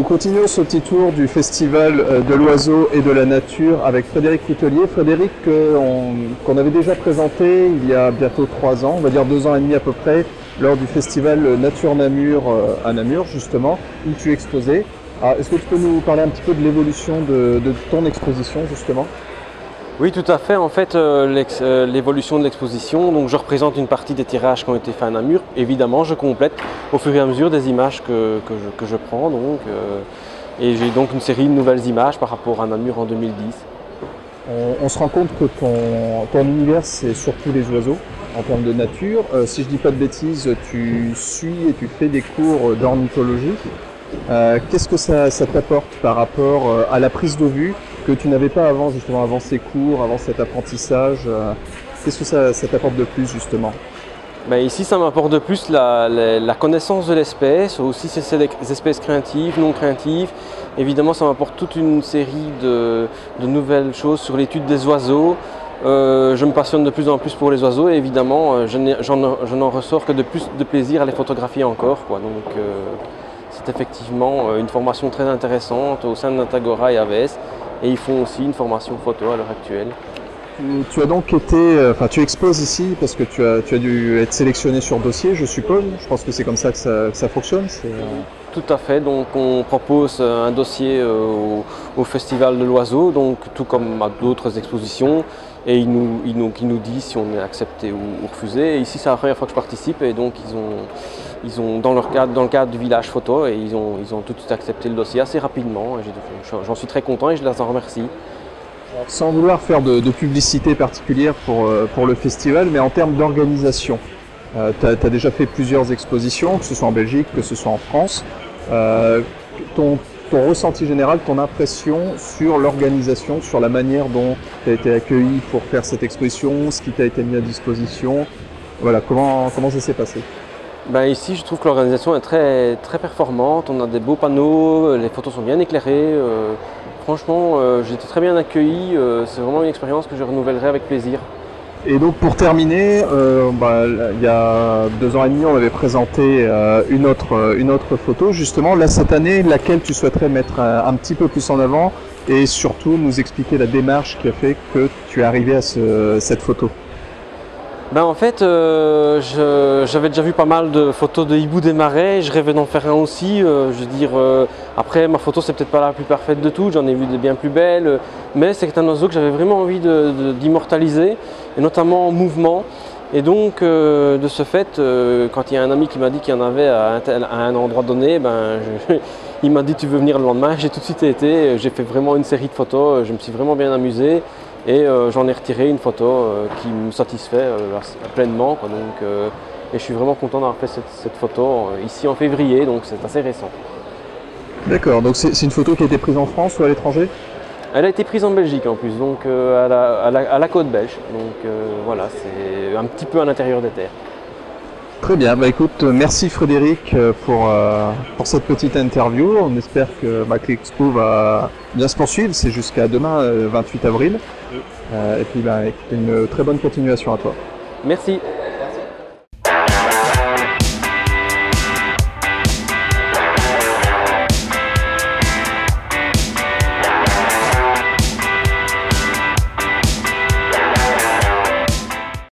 continuons ce petit tour du Festival de l'Oiseau et de la Nature avec Frédéric Coutelier. Frédéric, qu'on avait déjà présenté il y a bientôt 3 ans, on va dire 2 ans et demi à peu près, lors du Festival Nature Namur à Namur justement, où tu exposais. Est-ce que tu peux nous parler un petit peu de l'évolution de ton exposition justement? Oui, tout à fait. En fait, l'évolution de l'exposition, donc je représente une partie des tirages qui ont été faits à Namur. Évidemment, je complète au fur et à mesure des images que je prends. Et j'ai donc une série de nouvelles images par rapport à Namur en 2010. On se rend compte que ton univers, c'est surtout les oiseaux en termes de nature. Si je dis pas de bêtises, tu suis et tu fais des cours d'ornithologie. Qu'est-ce que ça t'apporte par rapport à la prise de vue que tu n'avais pas avant, justement, avant ces cours, avant cet apprentissage? Qu'est-ce que ça t'apporte de plus, justement? Ben ici, ça m'apporte de plus la connaissance de l'espèce, aussi c'est des espèces craintives, non craintives. Évidemment, ça m'apporte toute une série de nouvelles choses sur l'étude des oiseaux. Je me passionne de plus en plus pour les oiseaux et évidemment, je n'en ressors que de plus de plaisir à les photographier encore, quoi. Donc, c'est effectivement une formation très intéressante au sein de Natagora et AVS. Et ils font aussi une formation photo à l'heure actuelle. Tu as donc été, tu exposes ici parce que tu as dû être sélectionné sur dossier, je suppose. Je pense que c'est comme ça que ça fonctionne. Tout à fait. Donc on propose un dossier au Festival de l'Oiseau, donc tout comme à d'autres expositions, et ils nous disent si on est accepté ou refusé. Et ici c'est la première fois que je participe et donc ils ont dans le cadre du village photo et ils ont tout de suite accepté le dossier assez rapidement. J'en suis très content et je les en remercie. Sans vouloir faire de publicité particulière pour le festival, mais en termes d'organisation, tu as déjà fait plusieurs expositions, que ce soit en Belgique, que ce soit en France. Ton ressenti général, ton impression sur l'organisation, sur la manière dont tu as été accueilli pour faire cette exposition, ce qui t'a été mis à disposition, voilà, comment ça s'est passé? Ben ici, je trouve que l'organisation est très, très performante. On a des beaux panneaux, les photos sont bien éclairées. Franchement, j'ai été très bien accueilli. C'est vraiment une expérience que je renouvellerai avec plaisir. Et donc pour terminer, il y a 2 ans et demi, on avait présenté une autre photo. Justement, là cette année, laquelle tu souhaiterais mettre un petit peu plus en avant et surtout nous expliquer la démarche qui a fait que tu es arrivé à cette photo? Ben en fait, j'avais déjà vu pas mal de photos de hibou des marais, je rêvais d'en faire un aussi. Après ma photo c'est peut-être pas la plus parfaite de toutes, j'en ai vu des bien plus belles, mais c'est un oiseau que j'avais vraiment envie d'immortaliser, et notamment en mouvement. Et donc de ce fait, quand il y a un ami qui m'a dit qu'il y en avait à un endroit donné, il m'a dit tu veux venir le lendemain, j'ai tout de suite été, j'ai fait vraiment une série de photos, je me suis vraiment bien amusé. Et j'en ai retiré une photo qui me satisfait pleinement, quoi. Et je suis vraiment content d'avoir fait cette photo ici en février, donc c'est assez récent. D'accord, donc c'est une photo qui a été prise en France ou à l'étranger? Elle a été prise en Belgique en plus, donc à la côte belge. Donc voilà, c'est un petit peu à l'intérieur des terres. Très bien, écoute, merci Frédéric pour cette petite interview. On espère que l'expo va bien se poursuivre, c'est jusqu'à demain, 28 avril. Et puis écoute, une très bonne continuation à toi. Merci.